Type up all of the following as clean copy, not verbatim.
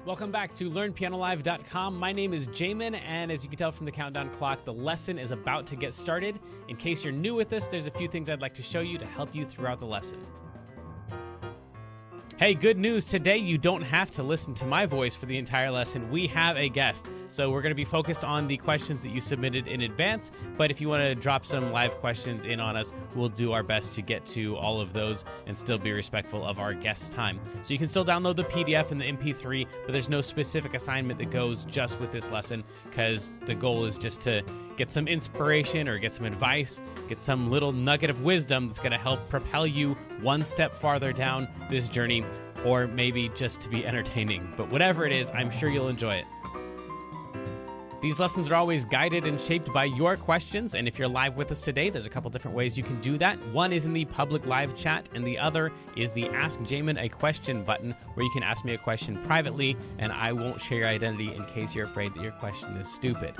Welcome back to LearnPianoLive.com. My name is Jamin, and as you can tell from the countdown clock, the lesson is about to get started. In case you're new with this, there's a few things I'd like to show you to help you throughout the lesson. Hey, good news. Today, you don't have to listen to my voice for the entire lesson. We have a guest. So we're going to be focused on the questions that you submitted in advance. But if you want to drop some live questions in on us, we'll do our best to get to all of those and still be respectful of our guest's time. So you can still download the PDF and the MP3, but there's no specific assignment that goes just with this lesson because the goal is just to get some inspiration or get some advice, get some little nugget of wisdom that's going to help propel you one step farther down this journey, or maybe just to be entertaining. But whatever it is, I'm sure you'll enjoy it. These lessons are always guided and shaped by your questions, and if you're live with us today, there's a couple different ways you can do that. One is in the public live chat, and the other is the Ask Jamin a Question button, where you can ask me a question privately, and I won't share your identity in case you're afraid that your question is stupid.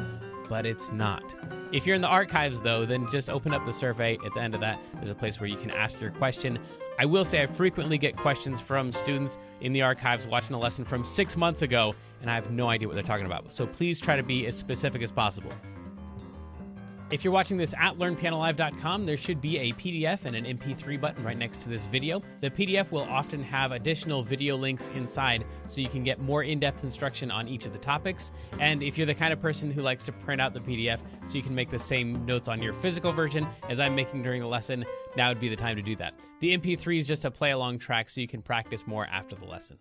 But it's not. If you're in the archives, though, then just open up the survey. At the end of that, there's a place where you can ask your question. I will say I frequently get questions from students in the archives watching a lesson from 6 months ago, and I have no idea what they're talking about. So please try to be as specific as possible. If you're watching this at LearnPianoLive.com, there should be a PDF and an MP3 button right next to this video. The PDF will often have additional video links inside so you can get more in-depth instruction on each of the topics. And if you're the kind of person who likes to print out the PDF so you can make the same notes on your physical version as I'm making during the lesson, now would be the time to do that. The MP3 is just a play-along track so you can practice more after the lesson.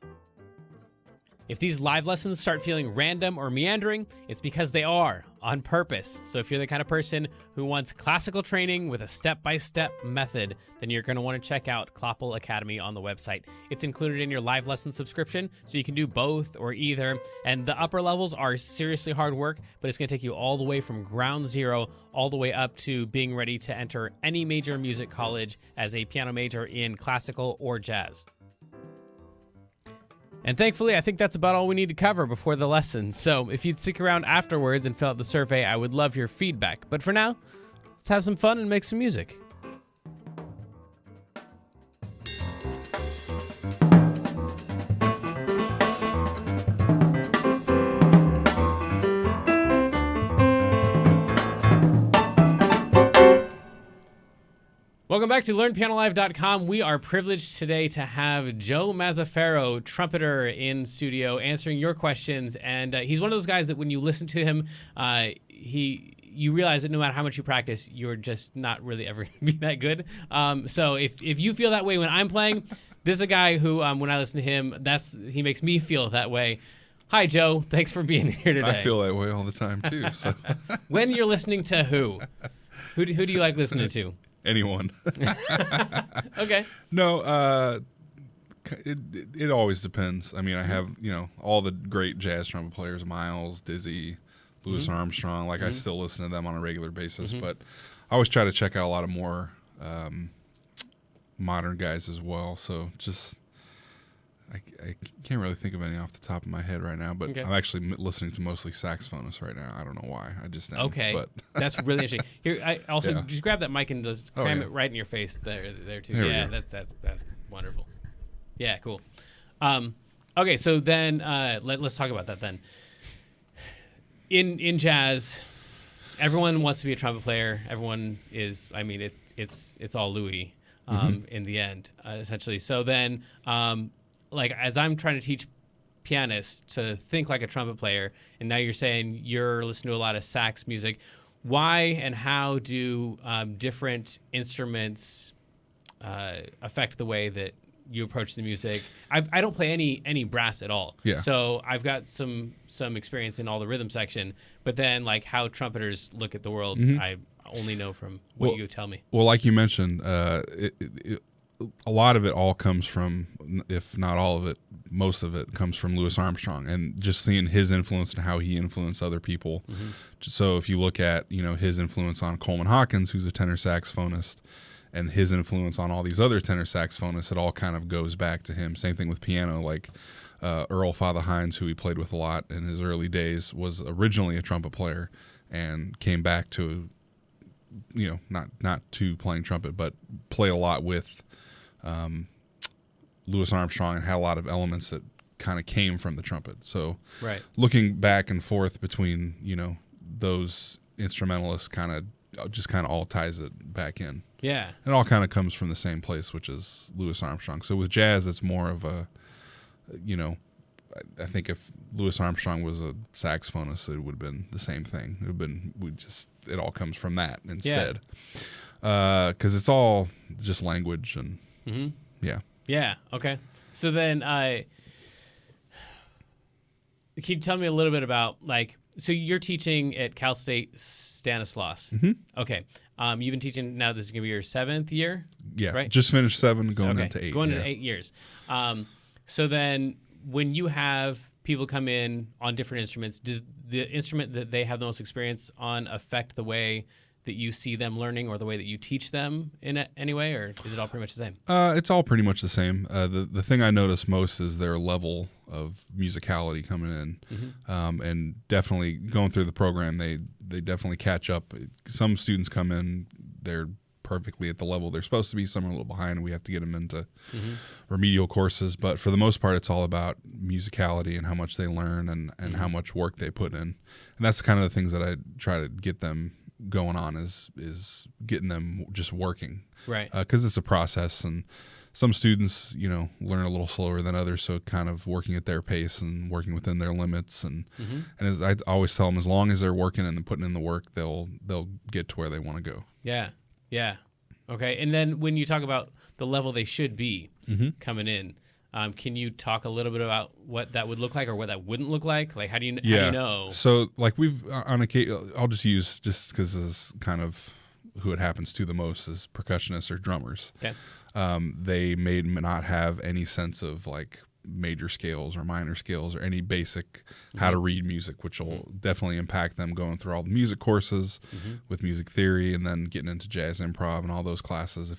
If these live lessons start feeling random or meandering, it's because they are, on purpose. So if you're the kind of person who wants classical training with a step-by-step method, then you're going to want to check out Kloppel Academy on the website. It's included in your live lesson subscription, so you can do both or either. And the upper levels are seriously hard work, but it's going to take you all the way from ground zero all the way up to being ready to enter any major music college as a piano major in classical or jazz. And thankfully, I think that's about all we need to cover before the lesson. So if you'd stick around afterwards and fill out the survey, I would love your feedback. But for now, let's have some fun and make some music. Welcome back to LearnPianoLive.com. We are privileged today to have Joe Mazzaferro, trumpeter, in studio answering your questions. And he's one of those guys that when you listen to him, you realize that no matter how much you practice, you're just not really ever going to be that good. So if you feel that way when I'm playing, this is a guy who, when I listen to him, he makes me feel that way. Hi, Joe. Thanks for being here today. I feel that way all the time, too. So. When you're listening to who? Who do you like listening to? Anyone. Okay. No, it always depends. I mean, I have, all the great jazz trumpet players, Miles, Dizzy, Louis Armstrong. Like, I still listen to them on a regular basis. But I always try to check out a lot of more modern guys as well. So just, I can't really think of any off the top of my head right now. But I'm actually listening to mostly saxophonists right now. I don't know why. I just am. Okay. But that's really interesting. Here, I also just grab that mic and just cram it right in your face there too. There that's wonderful. Yeah, cool. Okay, so then let's talk about that then. In jazz, everyone wants to be a trumpet player. Everyone is. I mean, it's all Louis in the end, essentially. So then. Like, as I'm trying to teach pianists to think like a trumpet player, and now you're saying you're listening to a lot of sax music, why and how do different instruments affect the way that you approach the music? I don't play any brass at all, so I've got some experience in all the rhythm section, but then like how trumpeters look at the world, I only know from what you tell me. Well, like you mentioned, a lot of it all comes from, if not all of it, most of it comes from Louis Armstrong, and just seeing his influence and how he influenced other people. So if you look at, his influence on Coleman Hawkins, who's a tenor saxophonist, and his influence on all these other tenor saxophonists, it all kind of goes back to him. Same thing with piano, like Earl Father Hines, who he played with a lot in his early days, was originally a trumpet player and came back to, not to playing trumpet, but played a lot with Louis Armstrong and had a lot of elements that kind of came from the trumpet. So Right. looking back and forth between, those instrumentalists just kind of all ties it back in. Yeah. It all kind of comes from the same place, which is Louis Armstrong. So with jazz, it's more of a, I think if Louis Armstrong was a saxophonist, it would have been the same thing. It would have been, it all comes from that instead. Because it's all just language and, yeah. Yeah. Okay. So then, can you tell me a little bit about so you're teaching at Cal State Stanislaus. Okay. You've been teaching now. This is gonna be your 7th year. Yeah. Right? Just finished 7, going into 8. Going into 8 years. So then, when you have people come in on different instruments, does the instrument that they have the most experience on affect the way that you see them learning or the way that you teach them in any way, or is it all pretty much the same? It's all pretty much the same. The thing I notice most is their level of musicality coming in, and definitely going through the program, they definitely catch up. Some students come in, they're perfectly at the level they're supposed to be. Some are a little behind. We have to get them into remedial courses, but for the most part, it's all about musicality and how much they learn and how much work they put in. And that's kind of the things that I try to get them going on is getting them just working, right? Because it's a process, and some students learn a little slower than others, so kind of working at their pace and working within their limits, and as I always tell them, as long as they're working and putting in the work, they'll get to where they want to go. Yeah. Okay. And then when you talk about the level they should be coming in, can you talk a little bit about what that would look like or what that wouldn't look like? Like, how do you know? So, like, we've on occasion, I'll just use, just because this is kind of who it happens to the most, is percussionists or drummers. Okay. They may not have any sense of like major scales or minor scales or any basic how to read music, which will definitely impact them going through all the music courses with music theory and then getting into jazz improv and all those classes.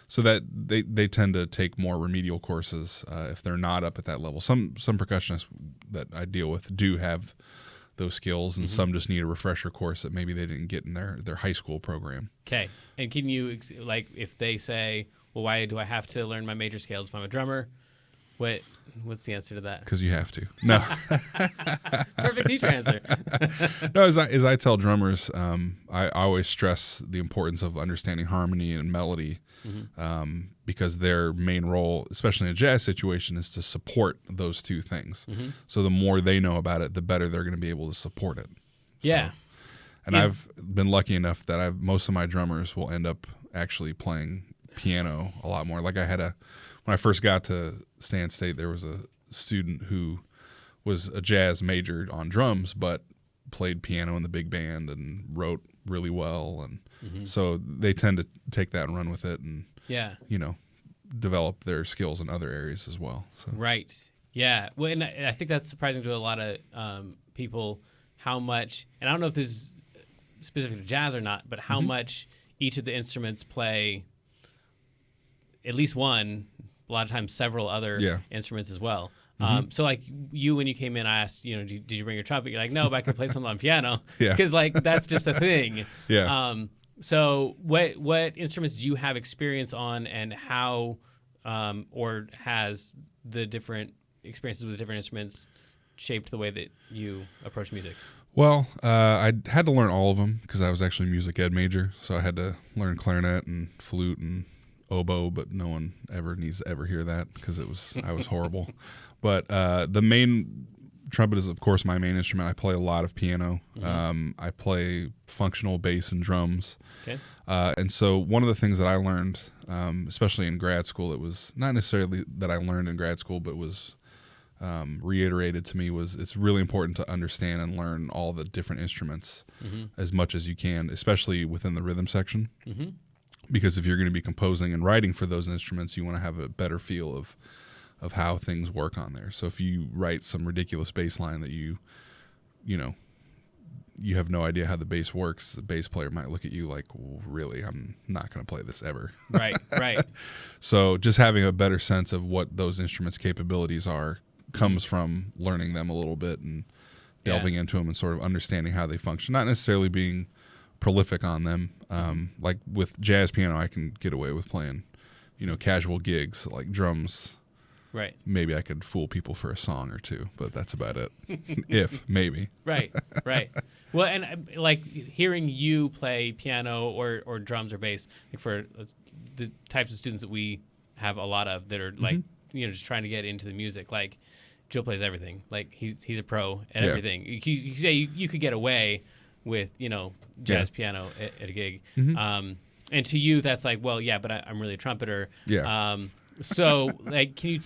So that they tend to take more remedial courses if they're not up at that level. Some percussionists that I deal with do have those skills, and some just need a refresher course that maybe they didn't get in their high school program. Okay. And can you, if they say, well, why do I have to learn my major scales if I'm a drummer? What's the answer to that? Because you have to. No. Perfect teacher answer. No, as I tell drummers, I always stress the importance of understanding harmony and melody, because their main role, especially in a jazz situation, is to support those two things. So the more they know about it, the better they're going to be able to support it. Yeah. So, and I've been lucky enough that most of my drummers will end up actually playing piano a lot more. Like when I first got to Stan State, there was a student who was a jazz major on drums, but played piano in the big band and wrote really well. And so they tend to take that and run with it and, develop their skills in other areas as well. So. Right. Yeah. Well, and I think that's surprising to a lot of people how much, and I don't know if this is specific to jazz or not, but how much each of the instruments play at least one, a lot of times several other instruments as well. So like when you came in, I asked, did you bring your trumpet? You're like, no, but I can play something on piano. Because that's just a thing. Yeah. So what instruments do you have experience on, and how, or has the different experiences with the different instruments shaped the way that you approach music? Well, I had to learn all of them because I was actually a music ed major. So I had to learn clarinet and flute and oboe, but no one ever needs to ever hear that because I was horrible. But the main trumpet is, of course, my main instrument. I play a lot of piano. I play functional bass and drums. Okay. And so one of the things that I learned, especially in grad school, it was not necessarily that I learned in grad school, but was reiterated to me, was it's really important to understand and learn all the different instruments as much as you can, especially within the rhythm section. Because if you're going to be composing and writing for those instruments, you want to have a better feel of how things work on there. So if you write some ridiculous bass line that you have no idea how the bass works, the bass player might look at you like, well, really, I'm not going to play this ever. Right. So just having a better sense of what those instruments' capabilities are comes from learning them a little bit and delving into them and sort of understanding how they function, not necessarily being prolific on them. Like with jazz piano, I can get away with playing, casual gigs like drums. Right. Maybe I could fool people for a song or two, but that's about it. If maybe. Right. Right. Well, and like hearing you play piano or drums or bass, like for the types of students that we have a lot of that are like just trying to get into the music, like Joe plays everything. Like he's a pro at everything. You say you could get away with jazz piano at a gig. And to you, that's like, well, yeah, but I'm really a trumpeter. Yeah. So, like, can you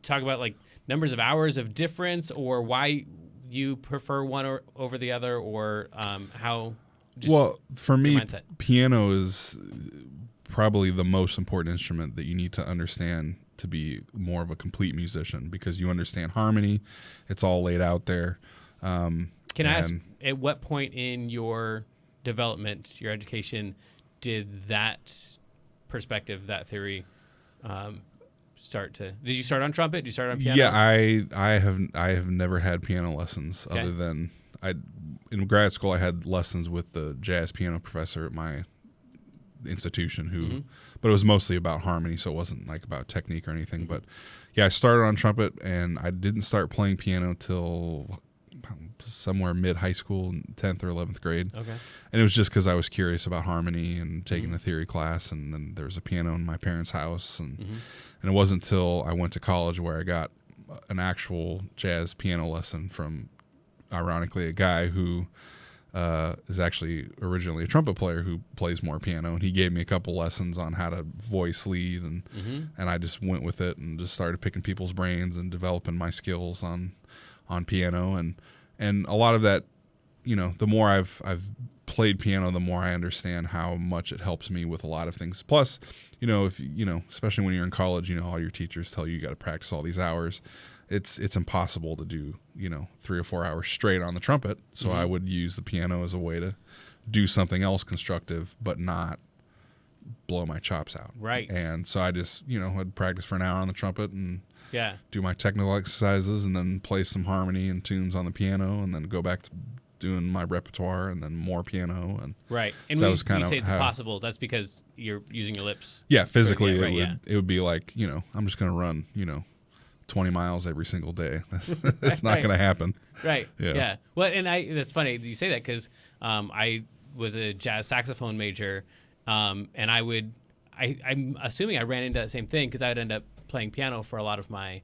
talk about like numbers of hours of difference, or why you prefer one over the other, or how? Well, for me, mindset. piano is probably the most important instrument that you need to understand to be more of a complete musician, because you understand harmony. It's all laid out there. Can I ask, at what point in your development, your education, did that perspective, that theory, start to? Did you start on trumpet? Did you start on piano? Yeah, I have never had piano lessons other than in grad school I had lessons with the jazz piano professor at my institution who but it was mostly about harmony, so it wasn't like about technique or anything. But yeah, I started on trumpet, and I didn't start playing piano till somewhere mid high school, 10th or 11th grade. Okay. And it was just because I was curious about harmony and taking a theory class, and then there was a piano in my parents' house, and it wasn't until I went to college where I got an actual jazz piano lesson from, ironically, a guy who is actually originally a trumpet player who plays more piano, and he gave me a couple lessons on how to voice lead, and I just went with it and just started picking people's brains and developing my skills on piano, and a lot of that, the more I've played piano, the more I understand how much it helps me with a lot of things. Plus, if especially when you're in college, all your teachers tell you got to practice all these hours. It's impossible to do 3 or 4 hours straight on the trumpet. So I would use the piano as a way to do something else constructive, but not blow my chops out. Right. And so I just I'd practice for an hour on the trumpet and do my technical exercises, and then play some harmony and tunes on the piano, and then go back to doing my repertoire, and then more piano. And right. And so when you say it's impossible, that's because you're using your lips. Yeah, physically right, it would be like, I'm just going to run, 20 miles every single day. That's not going to happen. Right. Yeah. Well, and that's funny that you say that, because I was a jazz saxophone major, and I'm assuming I ran into that same thing, because I would end up playing piano for a lot of my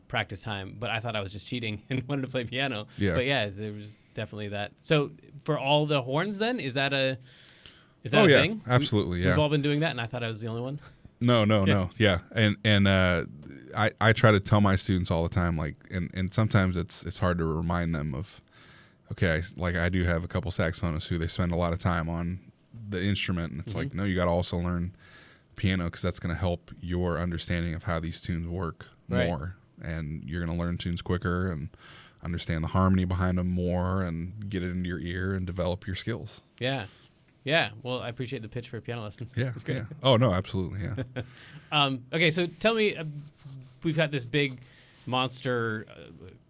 practice time, but I thought I was just cheating and wanted to play piano. Yeah. But yeah, there was definitely that. So for all the horns, then is that a thing? Absolutely. We've all been doing that, and I thought I was the only one. No. Yeah. And I try to tell my students all the time, like, and sometimes it's hard to remind them of, okay, I do have a couple saxophonists who they spend a lot of time on the instrument, and it's like, no, you got to also learn piano, because that's going to help your understanding of how these tunes work more, and you're going to learn tunes quicker and understand the harmony behind them more, and get it into your ear and develop your skills. Yeah. Well, I appreciate the pitch for piano lessons. Yeah. That's great. Yeah. Oh no, absolutely. Yeah. Okay, so tell me, we've got this big monster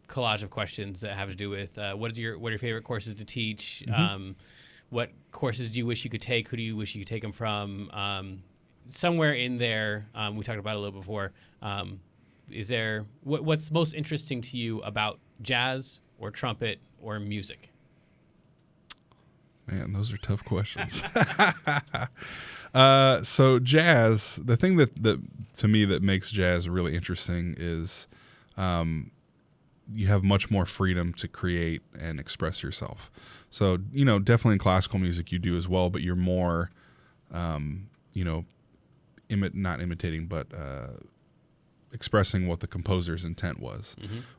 collage of questions that have to do with what are your favorite courses to teach? What courses do you wish you could take? Who do you wish you could take them from? Somewhere in there, we talked about it a little before. Is there what's most interesting to you about jazz or trumpet or music? Man, those are tough questions. So jazz, the thing that to me that makes jazz really interesting is you have much more freedom to create and express yourself. So, definitely in classical music you do as well, but you're more, not imitating, but expressing what the composer's intent was.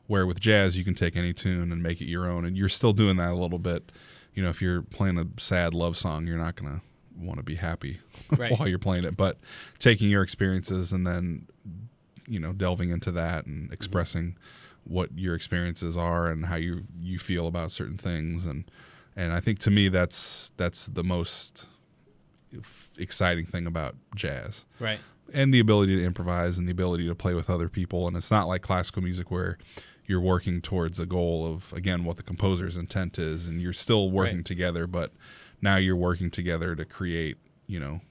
Where with jazz, you can take any tune and make it your own, and you're still doing that a little bit. If you're playing a sad love song, you're not going to want to be happy while you're playing it. But taking your experiences and then, delving into that and expressing what your experiences are and how you feel about certain things. And I think to me, that's the most exciting thing about jazz. Right. And the ability to improvise and the ability to play with other people. And it's not like classical music where you're working towards a goal of, again, what the composer's intent is, and you're still working together, but now you're working together to create, your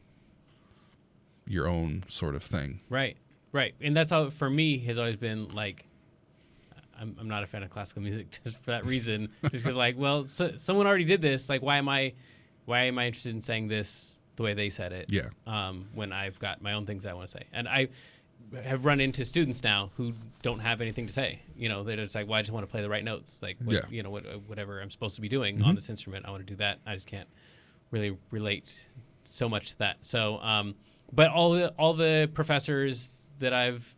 own sort of thing. Right. Right. And that's how, for me, has always been like, I'm not a fan of classical music just for that reason. Just because, like, well, someone already did this. Like, why am I interested in saying this the way they said it? Yeah. When I've got my own things I want to say. And I have run into students now who don't have anything to say. They're just like, well, I just want to play the right notes. Like, whatever I'm supposed to be doing on this instrument, I want to do that. I just can't really relate so much to that. So, but all the professors that I've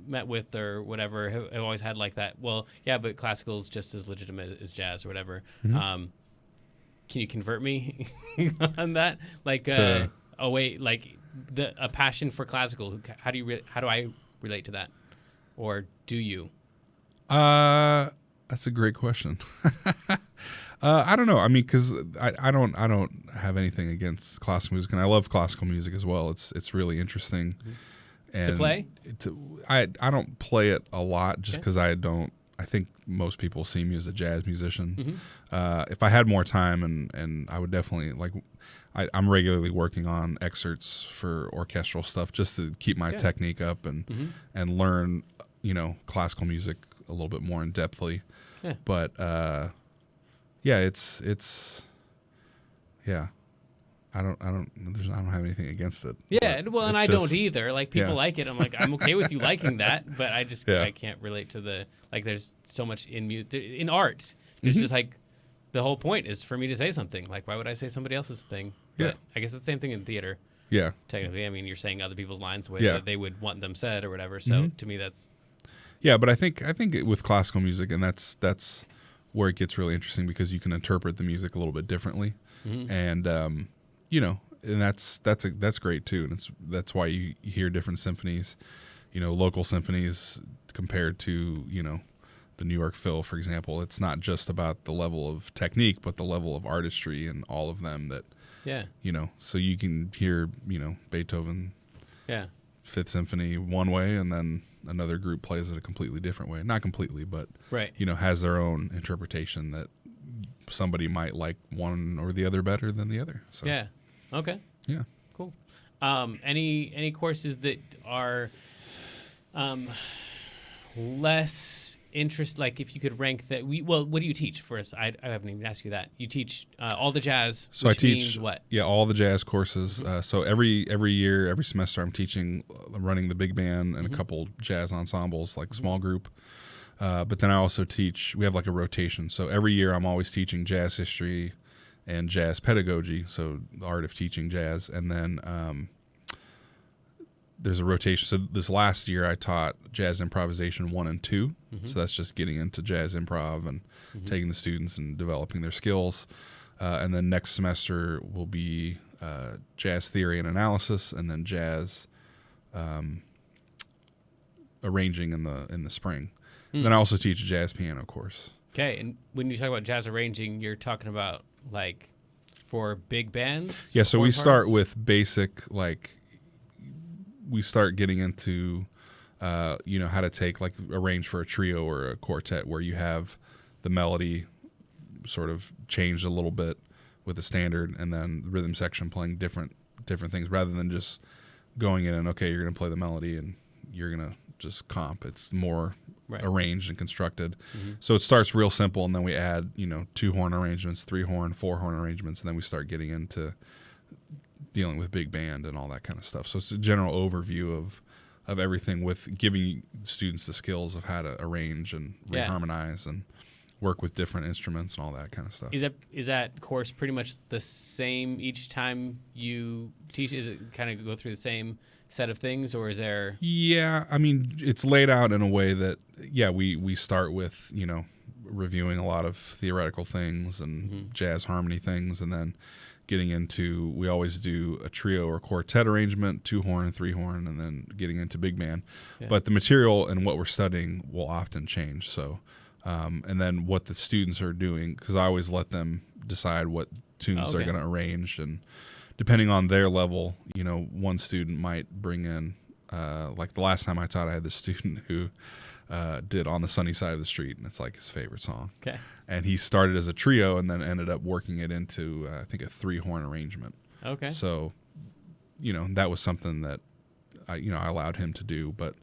met with or whatever have always had like that. Well, yeah, but classical is just as legitimate as jazz or whatever. Can you convert me on that? Like, a passion for classical. How do I relate to that, or do you? That's a great question. I don't know. I mean, because I don't have anything against classical music, and I love classical music as well. It's really interesting. And to play? I don't play it a lot just because I think most people see me as a jazz musician. If I had more time, and I would definitely I'm regularly working on excerpts for orchestral stuff just to keep my technique up and learn classical music a little bit more in depthly. Yeah. But it's I don't have anything against it. Yeah, well, and I don't either. Like, people like it. I'm like, I'm okay with you liking that, but I just I can't relate to the, like, there's so much in art. It's just like, the whole point is for me to say something. Like, why would I say somebody else's thing? But I guess it's the same thing in theater. Yeah. Technically, I mean, you're saying other people's lines the way that they would want them said or whatever. So to me, that's. Yeah, but I think with classical music, and that's where it gets really interesting because you can interpret the music a little bit differently, and and that's great too, and that's why you hear different symphonies, local symphonies compared to the New York Phil, for example. It's not just about the level of technique, but the level of artistry and all of them that so you can hear Beethoven Fifth Symphony one way, and then another group plays it a completely different way. Not completely, but has their own interpretation that somebody might like one or the other better than the other. So. Yeah. Okay. Yeah. Cool. Any courses that are less interest, like if you could rank that what do you teach first? I haven't even asked you that. You teach all the jazz. So I teach means what? Yeah, all the jazz courses. So every year, every semester, I'm teaching, running the big band and a couple jazz ensembles, like small group. But then I also teach. We have like a rotation. So every year, I'm always teaching jazz history and jazz pedagogy, so the art of teaching jazz. And then there's a rotation. So this last year I taught jazz improvisation 1 and 2. So that's just getting into jazz improv and taking the students and developing their skills. And then next semester will be jazz theory and analysis, and then jazz arranging in the spring. Then I also teach a jazz piano course. Okay, and when you talk about jazz arranging, you're talking about like for big bands? Yeah, so we start with basic, like we start getting into how to take, like, arrange for a trio or a quartet where you have the melody sort of changed a little bit with a standard, and then the rhythm section playing different things rather than just going in and, okay, you're going to play the melody and you're going to just comp. It's more arranged and constructed. So it starts real simple, and then we add 2-horn arrangements, 3-horn, 4-horn arrangements, and then we start getting into dealing with big band and all that kind of stuff. So it's a general overview of everything, with giving students the skills of how to arrange and reharmonize and work with different instruments and all that kind of stuff. Is that course pretty much the same each time you teach? Is it kind of go through the same set of things, or is there? Yeah, I mean, it's laid out in a way that we start with reviewing a lot of theoretical things and jazz harmony things, and then getting into, we always do a trio or quartet arrangement, 2-horn, 3-horn, and then getting into big band. But the material and what we're studying will often change. So, and then what the students are doing, because I always let them decide what tunes they're going to arrange, and depending on their level, one student might bring in, like the last time I taught, I had this student who did On the Sunny Side of the Street, and it's like his favorite song. Okay. And he started as a trio and then ended up working it into, I think, a 3-horn arrangement. Okay. So, that was something that I allowed him to do. But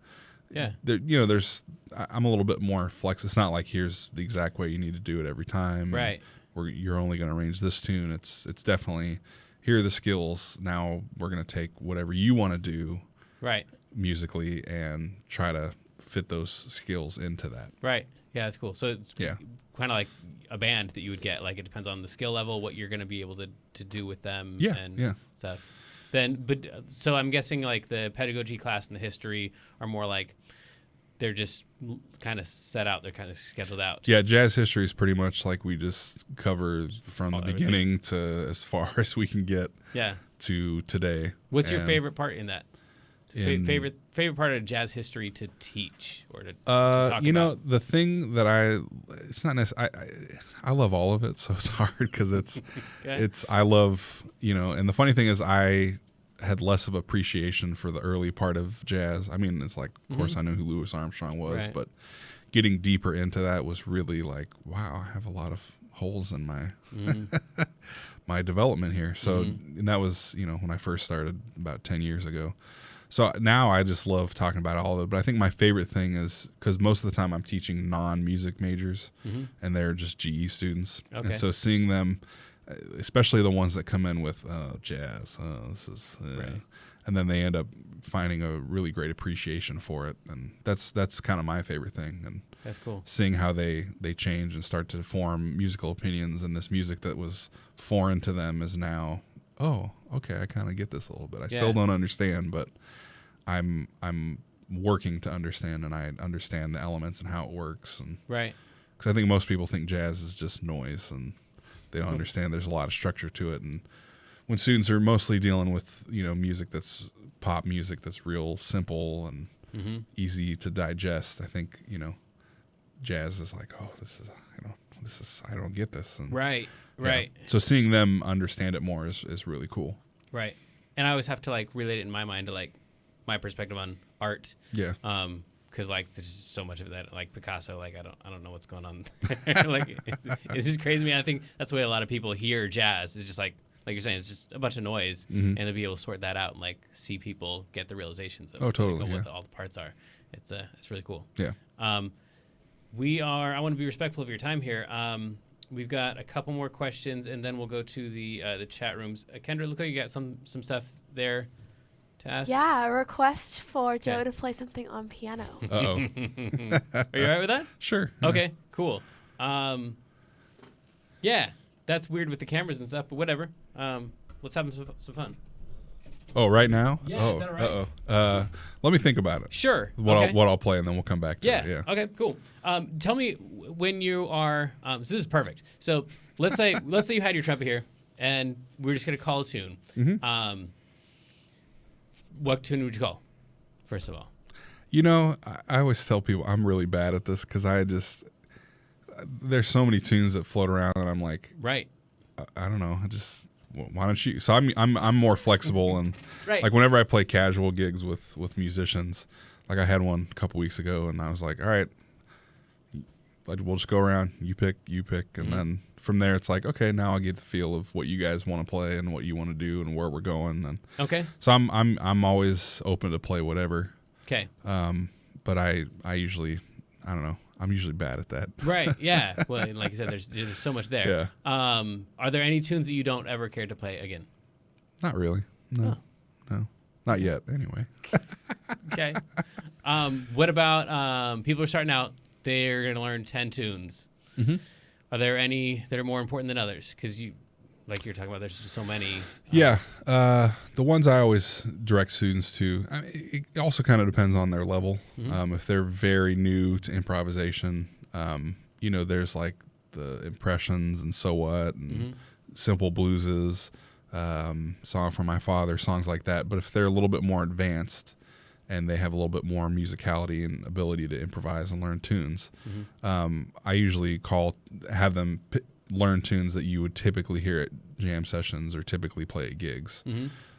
Yeah. I'm a little bit more flex. It's not like here's the exact way you need to do it every time. Right. Where you're only going to arrange this tune. It's definitely, here are the skills. Now we're going to take whatever you want to do Right. musically and try to fit those skills into that. Right. Yeah, that's cool. So it's Yeah. kind of like a band that you would get. Like it depends on the skill level, what you're going to be able to do with them and stuff. So I'm guessing like the pedagogy class and the history are more like they're just kind of set out. They're kind of scheduled out. Yeah, jazz history is pretty much like we just cover from the beginning to as far as we can get to today. What's your favorite part in that? Favorite part of jazz history to teach or to talk about? The thing that it's not necessarily, I love all of it, so it's hard because I love, and the funny thing is I had less of appreciation for the early part of jazz. I mean, it's like, of course I know who Louis Armstrong was, but getting deeper into that was really like, wow, I have a lot of holes in my my development here. So and that was, when I first started about 10 years ago. So now I just love talking about all of it. But I think my favorite thing is because most of the time I'm teaching non-music majors and they're just GE students. Okay. And so seeing them, especially the ones that come in with jazz, and then they end up finding a really great appreciation for it. And that's kind of my favorite thing. And that's cool. Seeing how they change and start to form musical opinions, and this music that was foreign to them is now, oh, okay, I kind of get this a little bit. I still don't understand, but I'm working to understand, and I understand the elements and how it works. And right. Because I think most people think jazz is just noise, and they don't understand there's a lot of structure to it. And when students are mostly dealing with music that's pop music that's real simple and easy to digest, I think jazz is like, oh, this is I don't get this. And, right. So seeing them understand it more is really cool. Right. And I always have to like relate it in my mind to like my perspective on art. Yeah. Because like there's just so much of that, like Picasso, like I don't know what's going on. Like it's just crazy to me. I think that's the way a lot of people hear jazz. It's just like you're saying, it's just a bunch of noise, and to be able to sort that out and like see people get the realizations of what all the parts are. It's really cool. Yeah. I want to be respectful of your time here. We've got a couple more questions, and then we'll go to the chat rooms. Kendra, look like you got some stuff there to ask. Yeah, a request for Joe to play something on piano. Uh-oh. Are you all right with that? Sure. Okay, cool. Yeah, that's weird with the cameras and stuff, but whatever. Let's have some fun. Oh, right now? Yeah, is that all right? Uh-oh. Let me think about it. Sure. What I'll play, and then we'll come back to it. Yeah. Okay, cool. Tell me when you are so this is perfect. So let's say you had your trumpet here, and we're just gonna call a tune. What tune would you call, first of all? I always tell people I'm really bad at this because there's so many tunes that float around, and I'm like, right. I don't know. Why don't you? So I'm more flexible, and right. Like whenever I play casual gigs with musicians, like I had one a couple weeks ago, and I was like, all right, we'll just go around. You pick, and then from there it's like, okay, now I get the feel of what you guys want to play and what you want to do and where we're going. And okay. So I'm always open to play whatever. Okay. But I usually, I don't know. I'm usually bad at that. Right. Yeah. Well, like you said, there's so much there. Yeah. Are there any tunes that you don't ever care to play again? Not really. No. Not yet. Anyway. Okay. What about people are starting out? They're going to learn 10 tunes. Are there any that are more important than others? Because like you're talking about, there's just so many. Yeah. The ones I always direct students to, it also kind of depends on their level. If they're very new to improvisation, there's like the impressions and So What and simple blueses, Song for My Father, songs like that. But if they're a little bit more advanced and they have a little bit more musicality and ability to improvise and learn tunes, I usually have them learn tunes that you would typically hear at jam sessions or typically play at gigs.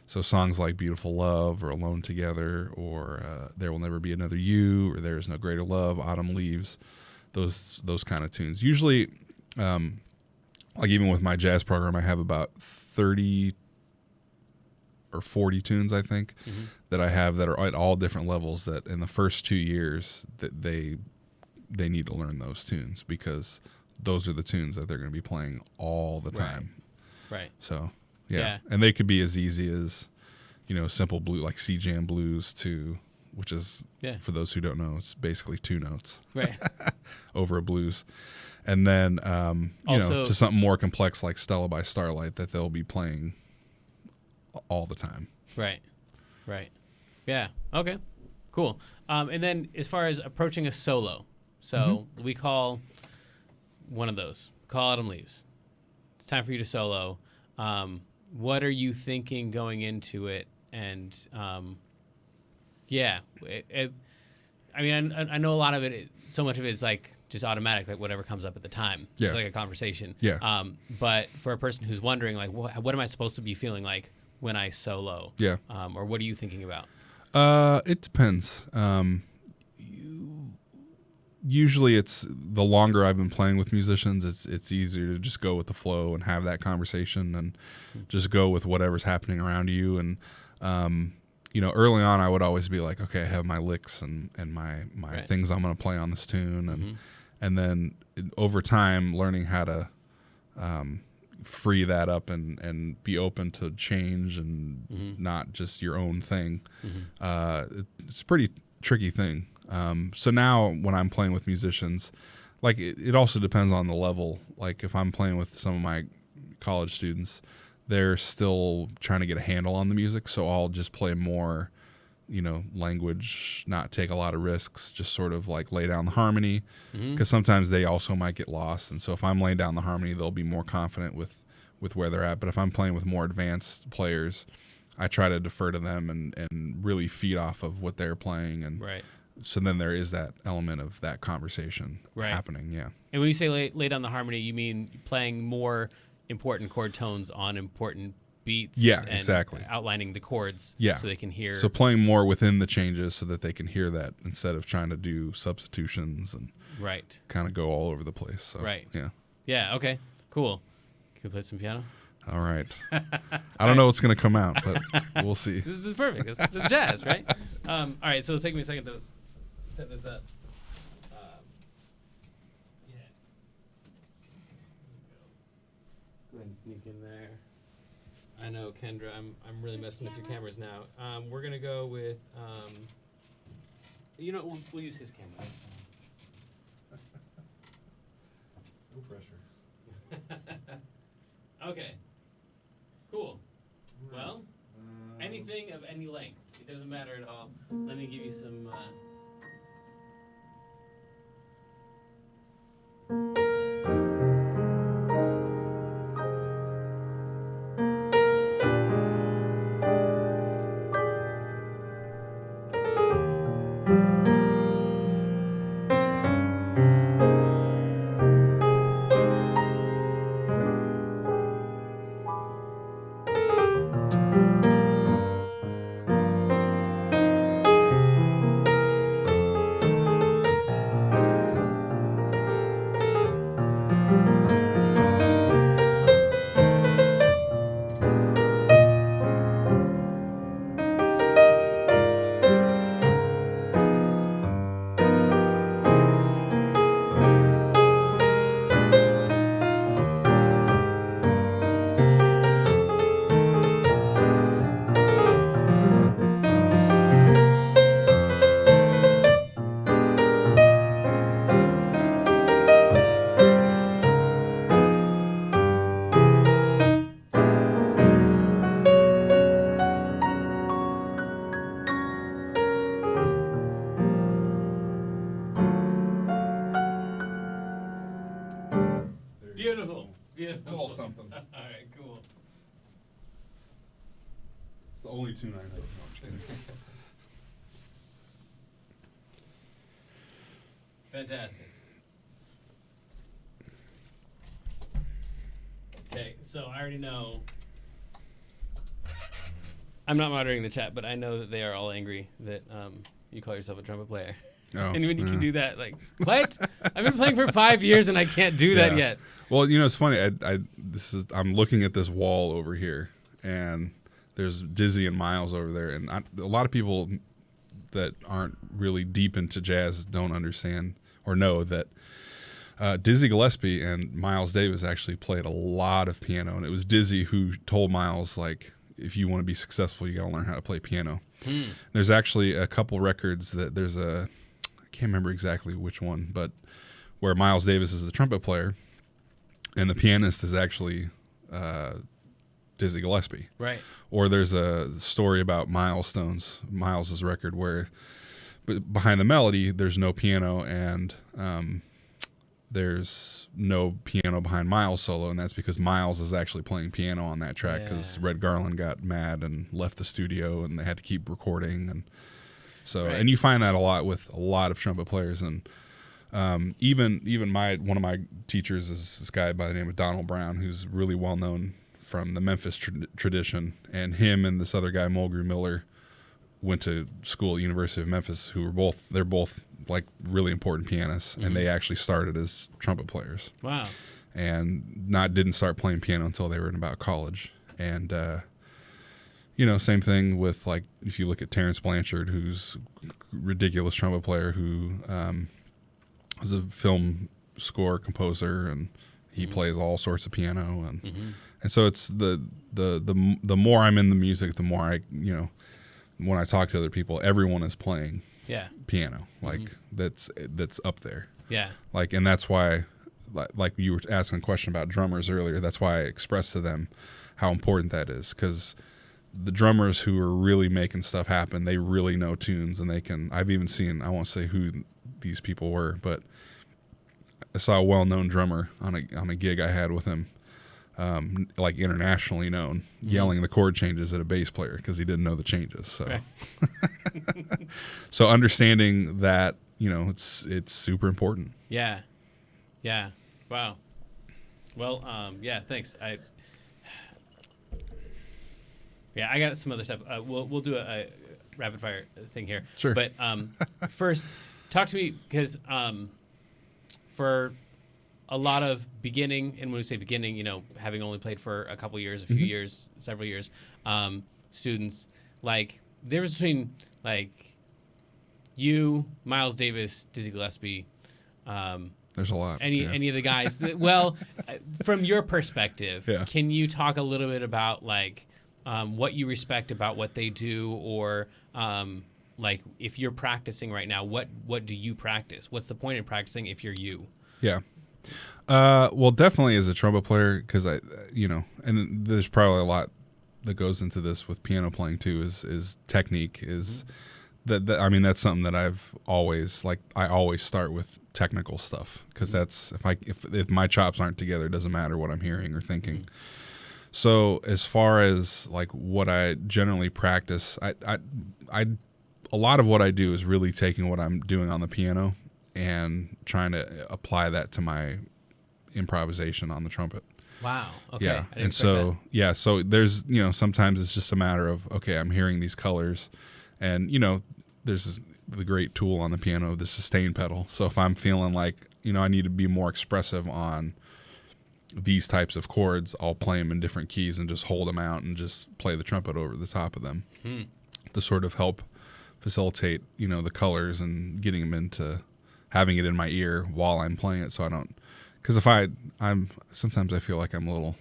So songs like Beautiful Love or Alone Together or There Will Never Be Another You or There Is No Greater Love, Autumn Leaves, those kind of tunes. Usually, like even with my jazz program, I have about 30 or 40 tunes, I think, Mm-hmm. that I have that are at all different levels, that in the first 2 years that they need to learn those tunes, because those are the tunes that they're going to be playing all the time. Right. So, yeah. Yeah. And they could be as easy as, simple blue, like C jam blues, which is, for those who don't know, it's basically 2 notes Right. over a blues. And then, Also, to something more complex like Stella by Starlight that they'll be playing all the time. Right. Right. Yeah. Okay. Cool. And then as far as approaching a solo, so we call one of those, call Autumn Leaves. It's time for you to solo. What are you thinking going into it? And I mean, I know a lot of it, so much of it is like just automatic, like whatever comes up at the time. Yeah. It's like a conversation. Yeah. But for a person who's wondering, like, what am I supposed to be feeling like when I solo? Yeah. Or what are you thinking about? It depends. Usually it's the longer I've been playing with musicians, it's easier to just go with the flow and have that conversation and just go with whatever's happening around you. And, early on I would always be like, okay, I have my licks and my Right. things I'm going to play on this tune. And then over time, learning how to, free that up and be open to change and not just your own thing. It's a pretty tricky thing. So now when I'm playing with musicians, like it also depends on the level. Like if I'm playing with some of my college students, they're still trying to get a handle on the music. So I'll just play more, language, not take a lot of risks, just sort of like lay down the harmony, because sometimes they also might get lost. And so if I'm laying down the harmony, they'll be more confident with where they're at. But if I'm playing with more advanced players, I try to defer to them and really feed off of what they're playing. And Right. so then there is that element of that conversation happening. Yeah. And when you say lay down the harmony, you mean playing more important chord tones on important beats. Yeah, and exactly. Outlining the chords. Yeah. So they can hear. So playing more within the changes so that they can hear that instead of trying to do substitutions and Right. kind of go all over the place. So, Right. Yeah. Yeah. Okay. Cool. Can we play some piano? All right. I don't know what's going to come out, but we'll see. This is perfect. It's jazz, right? All right. So it'll take me a second to set this up. Yeah. Go ahead and sneak in there. I know, Kendra. I'm really messing with your cameras now. We're gonna go with. We'll use his camera. No pressure. Okay. Cool. Well, anything of any length. It doesn't matter at all. Let me give you some. Beautiful. Beautiful. Call something. All right. Cool. It's the only tune I know. No, I'm just kidding. Fantastic. Okay, so I already know. I'm not monitoring the chat, but I know that they are all angry that you call yourself a trumpet player. Oh, And when you can do that, like, what? I've been playing for 5 years and I can't do that yet. Well, it's funny. I'm looking at this wall over here, and there's Dizzy and Miles over there, and a lot of people that aren't really deep into jazz don't understand or know that Dizzy Gillespie and Miles Davis actually played a lot of piano, and it was Dizzy who told Miles, like, if you want to be successful, you got to learn how to play piano. There's actually a couple records that I can't remember exactly which one, but where Miles Davis is the trumpet player and the pianist is actually Dizzy Gillespie. Right. Or there's a story about Miles's record where behind the melody there's no piano and there's no piano behind Miles' solo, and that's because Miles is actually playing piano on that track because Red Garland got mad and left the studio and they had to keep recording. And so, and you find that a lot with a lot of trumpet players. And even one of my teachers is this guy by the name of Donald Brown, who's really well known from the Memphis tradition, and him and this other guy Mulgrew Miller went to school at University of Memphis, they're both like really important pianists, and they actually started as trumpet players. Wow. And didn't start playing piano until they were in about college. And same thing with, like, if you look at Terrence Blanchard, who's a ridiculous trumpet player who was a film score composer, and he plays all sorts of piano, and so it's the more I'm in the music, the more I when I talk to other people, everyone is playing piano, like that's up there. Yeah. Like, and that's why, like you were asking a question about drummers earlier, that's why I expressed to them how important that is, because the drummers who are really making stuff happen, they really know tunes, and I've even seen, I won't say who these people were, but I saw a well-known drummer on a gig I had with him, like internationally known, yelling the chord changes at a bass player because he didn't know the changes. So, so understanding that, it's super important. Yeah. Yeah. Wow. Well, thanks. I got some other stuff. We'll do a rapid fire thing here. Sure. But first, talk to me, because for a lot of beginning, and when we say beginning, having only played for a couple years, a few years, several years, students, like, there was between, like, you, Miles Davis, Dizzy Gillespie, there's a lot. Any of the guys. Well, from your perspective, can you talk a little bit about, like, what you respect about what they do, or like, if you're practicing right now, what do you practice? What's the point in practicing if you're you? Yeah. Well, definitely as a trumpet player, because and there's probably a lot that goes into this with piano playing too, is technique, that I mean, that's something that I've always, like, I always start with technical stuff, because that's, if my chops aren't together, it doesn't matter what I'm hearing or thinking. So as far as, like, what I generally practice, I a lot of what I do is really taking what I'm doing on the piano and trying to apply that to my improvisation on the trumpet. Wow. Okay. Yeah. And so, so there's, sometimes it's just a matter of, okay, I'm hearing these colors, and, there's the great tool on the piano, the sustain pedal. So if I'm feeling like, I need to be more expressive on these types of chords, I'll play them in different keys and just hold them out and just play the trumpet over the top of them to sort of help facilitate, the colors and getting them into having it in my ear while I'm playing it, so I don't, because if I'm sometimes I feel like I'm a little,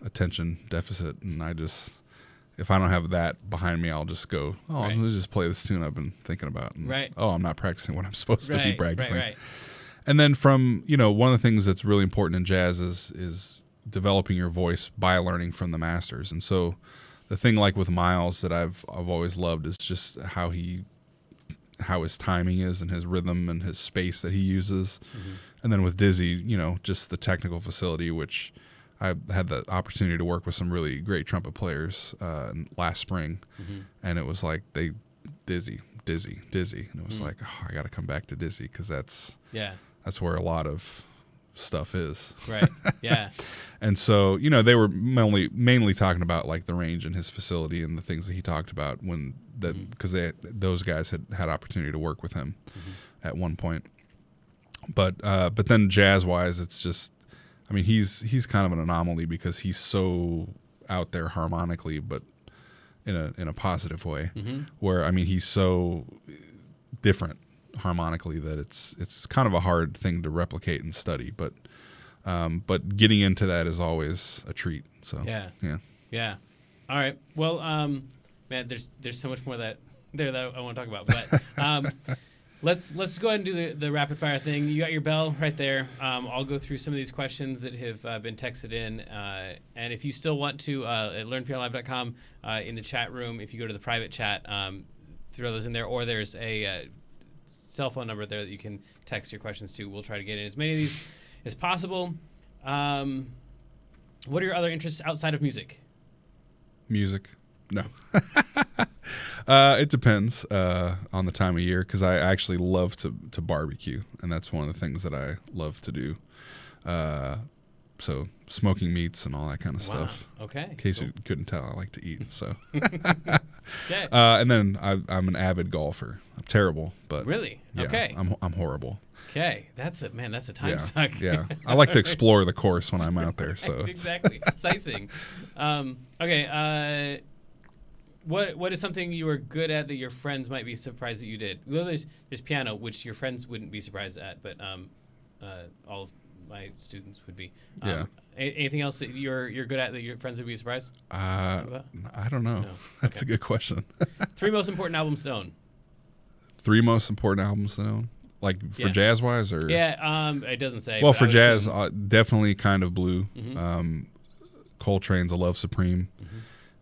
attention deficit, and if I don't have that behind me, I'll just go, let's just play this tune I've been thinking about, and, I'm not practicing what I'm supposed to be practicing. Right. And then from, one of the things that's really important in jazz is developing your voice by learning from the masters. And so the thing, like with Miles, that I've always loved is just how his timing is, and his rhythm and his space that he uses. And then with Dizzy, just the technical facility, which I had the opportunity to work with some really great trumpet players last spring, and it was like Dizzy, and it was like, I got to come back to Dizzy, because that's where a lot of stuff is. Right. Yeah. And so, they were mainly talking about, like, the range in his facility and the things that he talked about because those guys had opportunity to work with him at one point. But then jazz wise, it's just, I mean, he's kind of an anomaly, because he's so out there harmonically, but in a positive way. Mm-hmm. Where I mean, he's so different harmonically that it's kind of a hard thing to replicate and study. But getting into that is always a treat. So yeah. All right. Well, man, there's so much more that I want to talk about, but let's go ahead and do the rapid fire thing. You got your bell right there. I'll go through some of these questions that have been texted in, and if you still want to, at learnpianolive.com in the chat room, if you go to the private chat, throw those in there, or there's a cell phone number there that you can text your questions to. We'll try to get in as many of these as possible. What are your other interests outside of music? Music? No. It depends on the time of year, because I actually love to barbecue, and that's one of the things that I love to do. So smoking meats and all that kind of stuff. Okay. In case you couldn't tell, I like to eat. So. Okay. And then I'm an avid golfer. I'm terrible, but really? Yeah, okay. I'm horrible. Okay, that's a time suck. Yeah, I like to explore the course when I'm out there. So exactly, sightseeing. Okay. What is something you were good at that your friends might be surprised that you did? Well, there's piano, which your friends wouldn't be surprised at, but all of my students would be. Yeah. Anything else that you're good at that your friends would be surprised? I don't know. No. That's a good question. 3 most important albums to own. 3 most important albums to own, like for jazz wise, or it doesn't say. Well, for jazz, definitely Kind of Blue. Mm-hmm. Coltrane's A Love Supreme,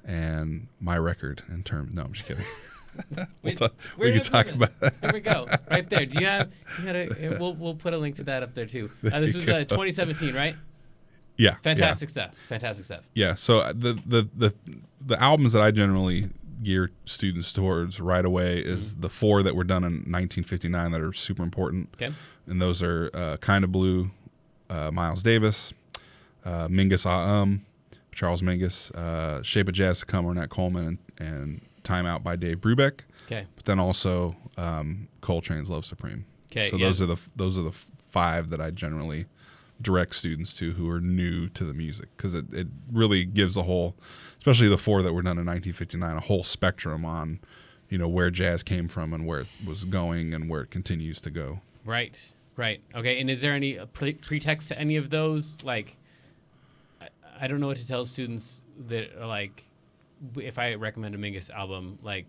and my record in terms. No, I'm just kidding. we can talk about that. There we go. Right there. Do you have? We'll put a link to that up there too. This was 2017, right? Yeah. Fantastic stuff. Fantastic stuff. Yeah. So the albums that I generally gear students towards right away is the 4 that were done in 1959 that are super important. Okay. And those are Kind of Blue, Miles Davis, Mingus Charles Mingus, Shape of Jazz to Come, Ornette Coleman, and Time Out by Dave Brubeck. Okay. But then also Coltrane's Love Supreme. Okay. So those are the 5 that I generally direct students to who are new to the music, because it really gives a whole, especially the 4 that were done in 1959, a whole spectrum on, where jazz came from and where it was going and where it continues to go. Right. Okay. And is there any pretext to any of those? Like, I don't know what to tell students that are like, if I recommend a Mingus album, like,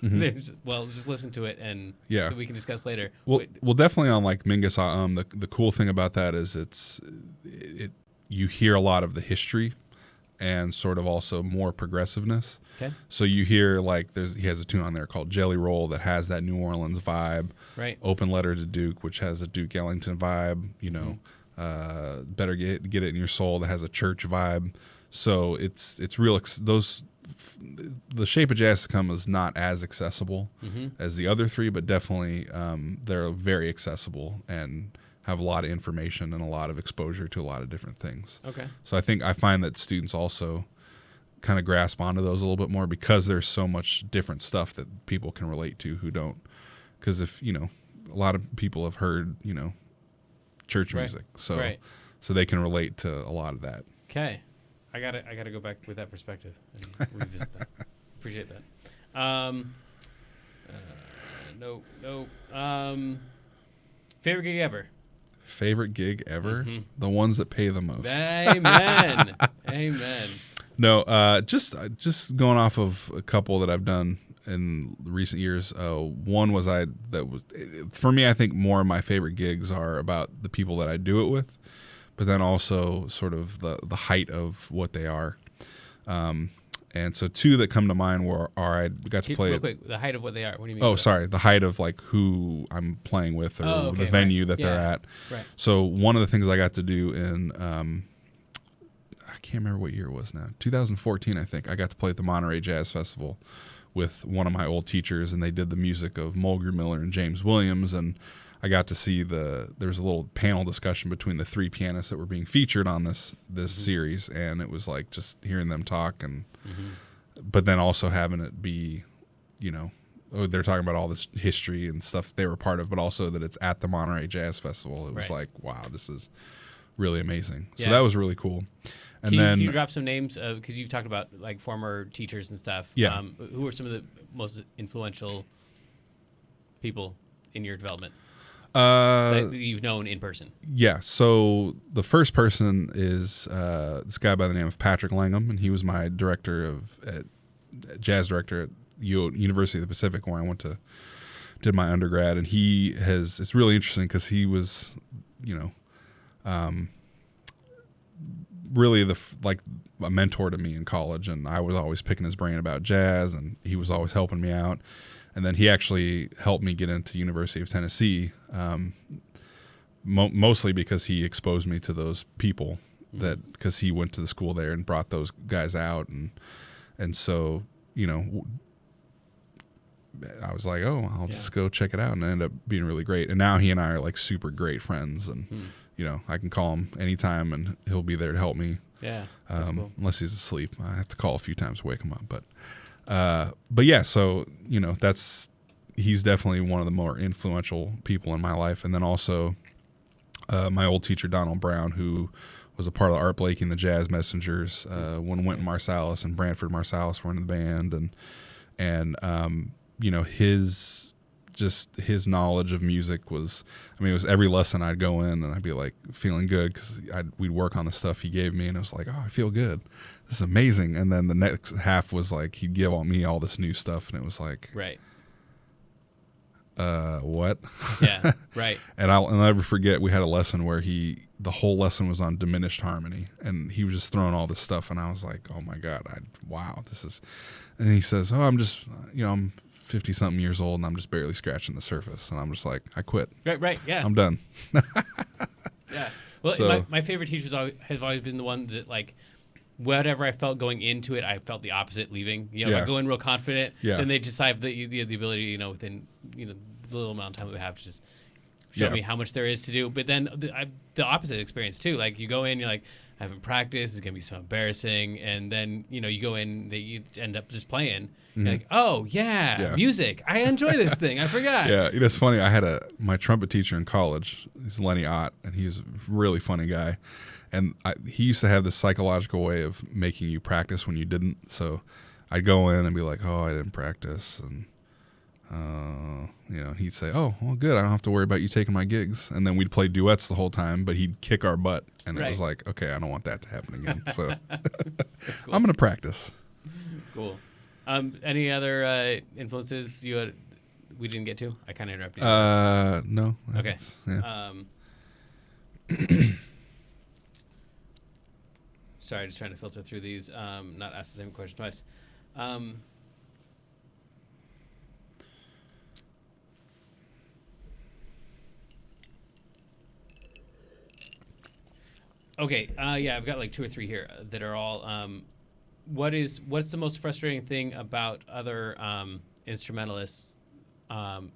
just listen to it and we can discuss later. Well, definitely on like Mingus the cool thing about that is you hear a lot of the history and sort of also more progressiveness. Okay. So you hear like he has a tune on there called Jelly Roll that has that New Orleans vibe. Right. Open Letter to Duke, which has a Duke Ellington vibe. Better Get It in Your Soul that has a church vibe. So it's real. The Shape of Jazz to Come is not as accessible as the other 3, but definitely they're very accessible and have a lot of information and a lot of exposure to a lot of different things. Okay. So I find that students also kind of grasp onto those a little bit more, because there's so much different stuff that people can relate to who don't. Because if a lot of people have heard church music, so they can relate to a lot of that. Okay. I gotta go back with that perspective and revisit that. Appreciate that. No. Favorite gig ever? Favorite gig ever? The ones that pay the most. Amen. Amen. No, just going off of a couple that I've done in recent years. One was for me, I think more of my favorite gigs are about the people that I do it with, but then also sort of the height of what they are. And so 2 that come to mind I got to play real quick, the height of what they are. What do you mean? Oh, sorry. The height of like who I'm playing with, or the venue that they're at. Right. So one of the things I got to do in, I can't remember what year it was now, 2014, I think. I got to play at the Monterey Jazz Festival with one of my old teachers, and they did the music of Mulgrew Miller and James Williams, and I got to see there was a little panel discussion between the 3 pianists that were being featured on this series, and it was like just hearing them talk, and but then also having it be, they're talking about all this history and stuff they were part of, but also that it's at the Monterey Jazz Festival. It was like, wow, this is really amazing. So Yeah. that was really cool. And Can you drop some names? Because you've talked about like former teachers and stuff. Yeah. Who are some of the most influential people in your development that you've known in person? Yeah. So the first person is this guy by the name of Patrick Langham, and he was my jazz director at University of the Pacific, where I did my undergrad. And it's really interesting because he was, really like a mentor to me in college, and I was always picking his brain about jazz, and he was always helping me out. And then he actually helped me get into University of Tennessee, mostly because he exposed me to those people, because he went to the school there and brought those guys out, and so I was like, oh, I'll just go check it out, and it ended up being really great. And now he and I are like super great friends, and I can call him anytime, and he'll be there to help me. Yeah, that's cool. Unless he's asleep, I have to call a few times to wake him up. But yeah, so he's definitely one of the more influential people in my life. And then also my old teacher Donald Brown, who was a part of the Art Blakey and the Jazz Messengers when Wynton Marsalis and Branford Marsalis were in the band, and his knowledge of music was, it was every lesson I'd go in and I'd be like feeling good because we'd work on the stuff he gave me, and it was like, oh, I feel good. This is amazing. And then the next half was like he'd give me all this new stuff, and it was like, right. What? Yeah, right. And I'll never forget, we had a lesson where the whole lesson was on diminished harmony, and he was just throwing all this stuff, and I was like, oh my God, wow, this is. And he says, oh, I'm just, I'm 50-something years old, and I'm just barely scratching the surface. And I'm just like, I quit. Right, yeah. I'm done. Yeah. Well, So, my favorite teachers have always been the ones that, like, whatever I felt going into it, I felt the opposite leaving. If I go in real confident, then they just have the ability, within, the little amount of time that we have to just show me how much there is to do. But then the opposite experience, too. Like, you go in, you're like, I haven't practiced, it's going to be so embarrassing. And then, you go in, you end up just playing. You're like, oh, yeah, music. I enjoy this thing. I forgot. Yeah, it's funny. I had my trumpet teacher in college. He's Lenny Ott, and he's a really funny guy. And he used to have this psychological way of making you practice when you didn't. So I'd go in and be like, oh, I didn't practice. And, he'd say, oh, well, good. I don't have to worry about you taking my gigs. And then we'd play duets the whole time, but he'd kick our butt. And it was like, okay, I don't want that to happen again. So That's cool. I'm going to practice. Cool. Any other influences we didn't get to? I kind of interrupted you. No. Okay. Yeah. Sorry, just trying to filter through these. Not ask the same question twice. Okay. Yeah, I've got like 2 or 3 here that are all. What's the most frustrating thing about other instrumentalists?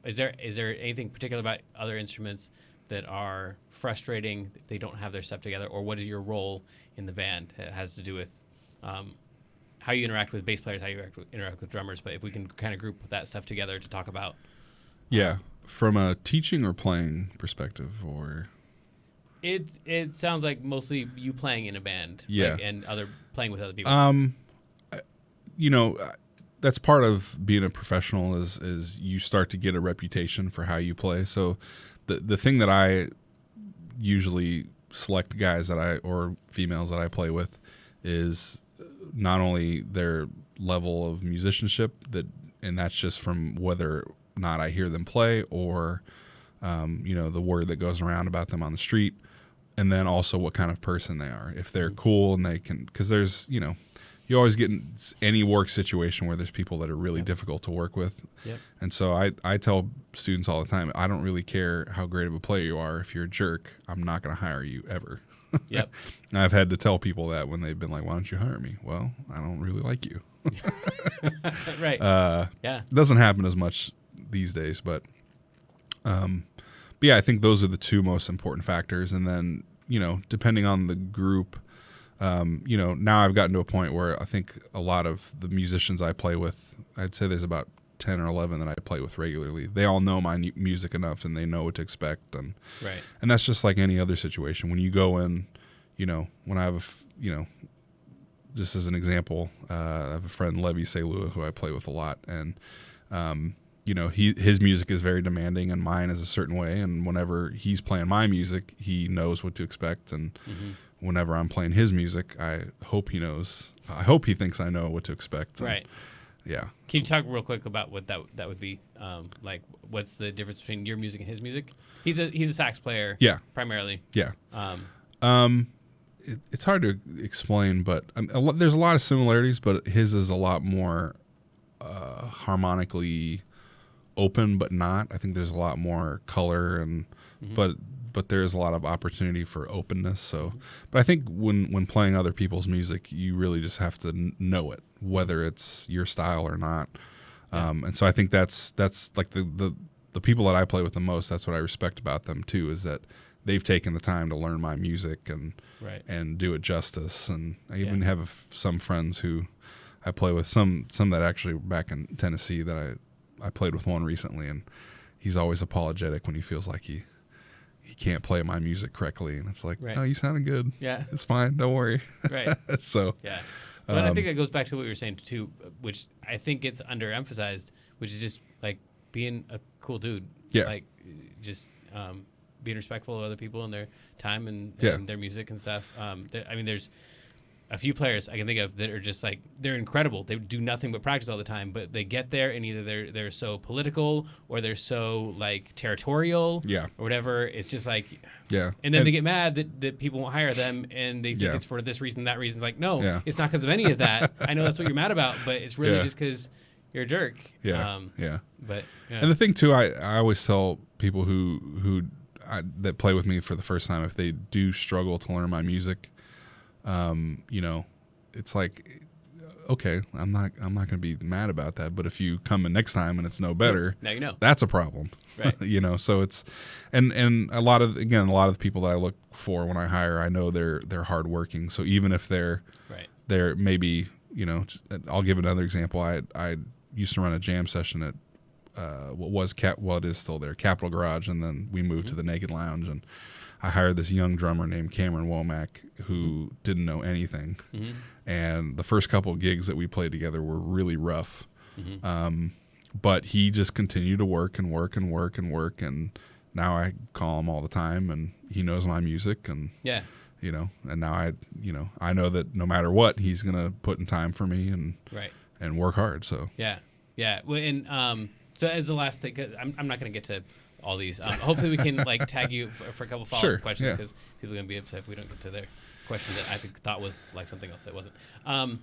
Is there anything particular about other instruments that are frustrating if they don't have their stuff together, or what is your role in the band? It has to do with how you interact with bass players, how you interact with drummers. But if we can kind of group that stuff together to talk about. Yeah, from a teaching or playing perspective, or. It sounds like mostly you playing in a band, and playing with other people. That's part of being a professional is you start to get a reputation for how you play. So the thing that I usually select guys or females that I play with is not only their level of musicianship, and that's just from whether or not I hear them play, or the word that goes around about them on the street, and then also what kind of person they are. If they're cool and they can, because there's you always get in any work situation where there's people that are really difficult to work with. Yep. And so I tell students all the time, I don't really care how great of a player you are. If you're a jerk, I'm not going to hire you ever. Yep. And I've had to tell people that when they've been like, why don't you hire me? Well, I don't really like you. Right. It doesn't happen as much these days, but yeah, I think those are the 2 most important factors. And then, depending on the group, now I've gotten to a point where I think a lot of the musicians I play with, I'd say there's about 10 or 11 that I play with regularly. They all know my music enough, and they know what to expect. And Right. and that's just like any other situation. When you go in, when I have just as an example, I have a friend, Levi Selua, who I play with a lot, and his music is very demanding, and mine is a certain way. And whenever he's playing my music, he knows what to expect. And whenever I'm playing his music, I hope he knows. I hope he thinks I know what to expect. And, Right. Yeah. Can you talk real quick about what that would be? Like, what's the difference between your music and his music? He's a sax player. Yeah. Primarily. Yeah. It's hard to explain, but there's a lot of similarities, but his is a lot more harmonically open, but not. I think there's a lot more color, and but there's a lot of opportunity for openness. So, but I think when playing other people's music, you really just have to know it, whether it's your style or not. And so I think that's like the people that I play with the most. That's what I respect about them too, is that they've taken the time to learn my music and do it justice. And I even have some friends who I play with, some that actually were back in Tennessee that I played with one recently, and he's always apologetic when he feels like he can't play my music correctly, and it's like, no, you sounded good. Yeah, it's fine. Don't worry. Right. So yeah. But I think that goes back to what you were saying too, which I think gets underemphasized, which is just like being a cool dude. Yeah. Like just being respectful of other people and their time and their music and stuff. There's a few players I can think of that are just like, they're incredible. They do nothing but practice all the time, but they get there and either they're so political or they're so like territorial or whatever. It's just like, and then they get mad that people won't hire them, and they think it's for this reason, that reason. It's like, no, it's not because of any of that. I know that's what you're mad about, but it's really just because you're a jerk. But and the thing too, I always tell people that play with me for the first time, if they do struggle to learn my music, it's like, okay, I'm not going to be mad about that. But if you come in next time and it's no better, now you know that's a problem, right? So it's, and a lot of the people that I look for when I hire, I know they're hardworking. So even if they're maybe, I'll give another example. I used to run a jam session at it is still there, Capitol Garage, and then we moved to the Naked Lounge, and I hired this young drummer named Cameron Womack who didn't know anything. And the first couple of gigs that we played together were really rough. But he just continued to work and work and work and work. And now I call him all the time, and he knows my music. And, and now I know that no matter what, he's going to put in time for me and work hard. So, yeah. Well, and, so as the last thing, 'cause I'm not going to get to all these. Hopefully we can like tag you for a couple follow-up questions, because people are going to be upset if we don't get to their question that I thought was like something else that wasn't. Can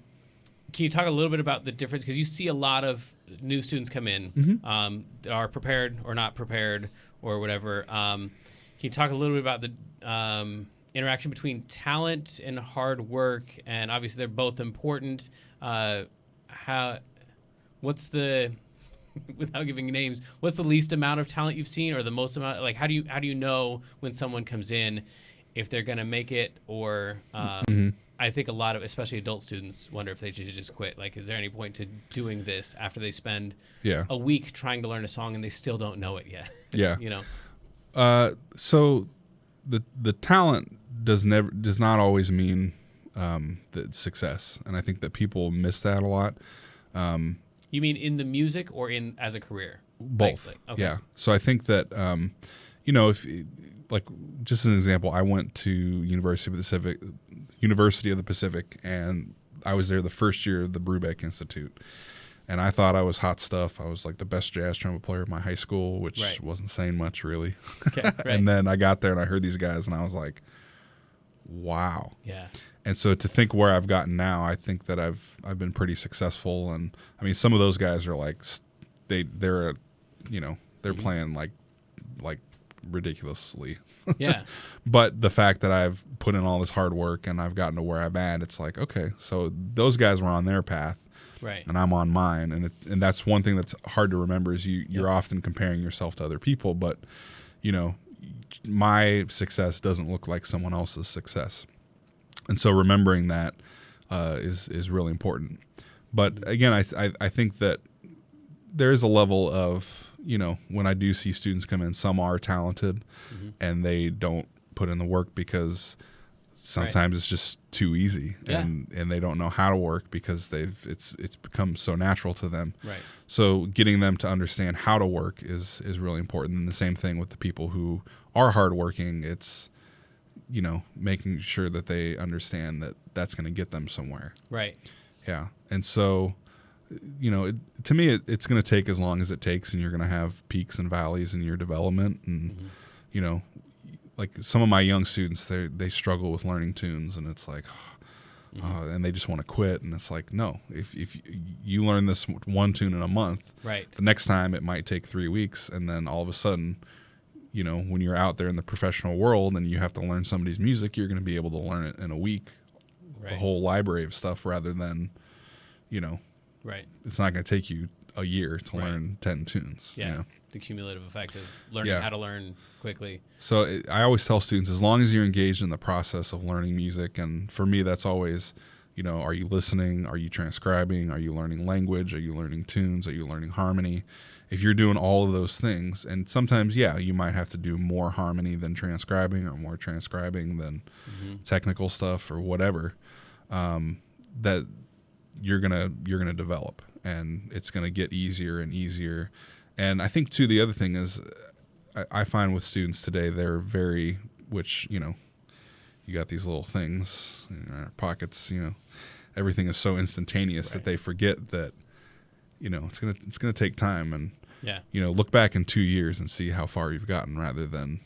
you talk a little bit about the difference? Because you see a lot of new students come in that are prepared or not prepared or whatever. Can you talk a little bit about the interaction between talent and hard work? And obviously they're both important. What's the without giving names, what's the least amount of talent you've seen, or the most amount? Like, how do you know when someone comes in if they're gonna make it, or I think a lot of, especially adult students, wonder if they should just quit. Like, is there any point to doing this after they spend a week trying to learn a song and they still don't know it yet? So the talent does not always mean the success, and I think that people miss that a lot. You mean in the music or in as a career? Both. Okay. Yeah. So I think that, if like just as an example, I went to University of the Pacific, and I was there the first year of the Brubeck Institute, and I thought I was hot stuff. I was like the best jazz trumpet player in my high school, which wasn't saying much really. Okay, right. And then I got there and I heard these guys, and I was like, wow. Yeah. And so to think where I've gotten now, I think that I've been pretty successful. And I mean, some of those guys are like, they're playing like ridiculously. Yeah. But the fact that I've put in all this hard work and I've gotten to where I'm at, it's like, okay, so those guys were on their path, right, and I'm on mine. And that's one thing that's hard to remember, is you're often comparing yourself to other people, but my success doesn't look like someone else's success. And so remembering that is really important. But again, I think that there is a level of, when I do see students come in, some are talented and they don't put in the work because sometimes it's just too easy and they don't know how to work because it's become so natural to them. Right. So getting them to understand how to work is really important. And the same thing with the people who are hardworking. It's, making sure that they understand that that's going to get them somewhere. Right. Yeah. And so, to me, it's going to take as long as it takes, and you're going to have peaks and valleys in your development. And, like some of my young students, they struggle with learning tunes, and it's like, and they just want to quit. And it's like, no, if you learn this one tune in a month, right, the next time it might take 3 weeks. And then all of a sudden, when you're out there in the professional world and you have to learn somebody's music, you're going to be able to learn it in a week, a whole library of stuff, rather than, right. It's not going to take you a year to learn 10 tunes. Yeah. The cumulative effect of learning how to learn quickly. So I always tell students, as long as you're engaged in the process of learning music, and for me, that's always, are you listening? Are you transcribing? Are you learning language? Are you learning tunes? Are you learning harmony? If you're doing all of those things, and sometimes, you might have to do more harmony than transcribing, or more transcribing than technical stuff, or whatever, that you're gonna develop, and it's gonna get easier and easier. And I think too, the other thing is, I find with students today, they're very, which you got these little things in our pockets. Everything is so instantaneous that they forget that it's gonna take time, and look back in 2 years and see how far you've gotten, rather than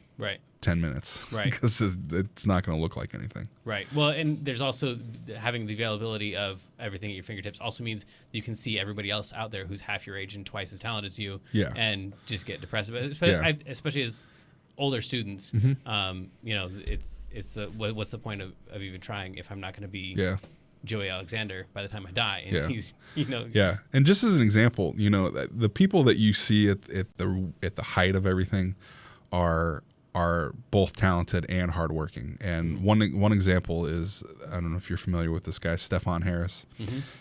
10 minutes, right? Because it's not going to look like anything, right? Well, and there's also having the availability of everything at your fingertips also means you can see everybody else out there who's half your age and twice as talented as you, and just get depressed. Especially as older students, it's what's the point of even trying if I'm not going to be Joey Alexander by the time I die? And he's, And just as an example, the people that you see at the height of everything are both talented and hardworking. And one example is, I don't know if you're familiar with this guy, Stefan Harris.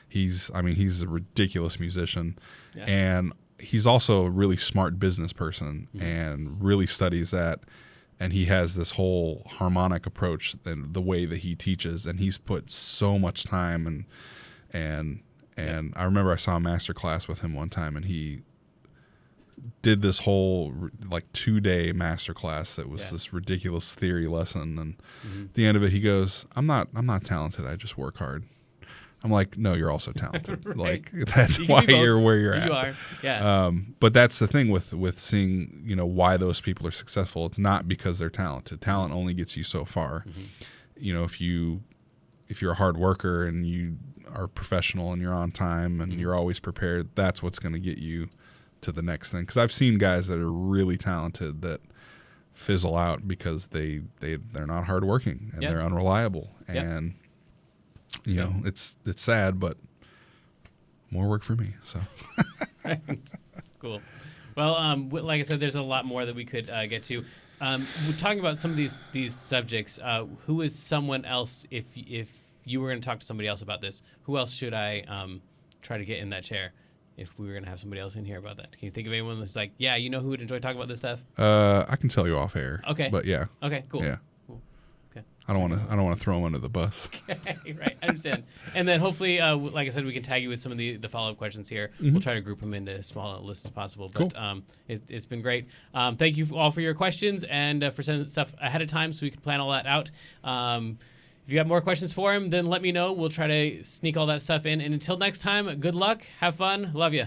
He's a ridiculous musician, and he's also a really smart business person, and really studies that. And he has this whole harmonic approach and the way that he teaches, and he's put so much time and I remember I saw a master class with him one time, and he did this whole 2-day master class that was this ridiculous theory lesson, and at the end of it he goes, I'm not talented, I just work hard. I'm like, no, you're also talented. Like, that's why you're where you're at. You are, yeah. But that's the thing with seeing, why those people are successful. It's not because they're talented. Talent only gets you so far. If you're a hard worker and you are professional and you're on time and you're always prepared, that's what's going to get you to the next thing. Because I've seen guys that are really talented that fizzle out because they're not hardworking and they're unreliable. And it's sad, but more work for me. So cool. Well, like I said, there's a lot more that we could get to. We're talking about some of these subjects. Who is someone else? If you were going to talk to somebody else about this, who else should I try to get in that chair? If we were going to have somebody else in here about that, can you think of anyone that's like, who would enjoy talking about this stuff? I can tell you off air. Okay. But yeah. Okay. Cool. Yeah. Cool. Okay. I don't want to throw him under the bus. Right. I understand. And then hopefully, like I said, we can tag you with some of the follow-up questions here. We'll try to group them into as small a list as possible. But cool. It's been great. Thank you all for your questions and for sending stuff ahead of time so we can plan all that out. If you have more questions for him, then let me know. We'll try to sneak all that stuff in. And until next time, good luck. Have fun. Love you.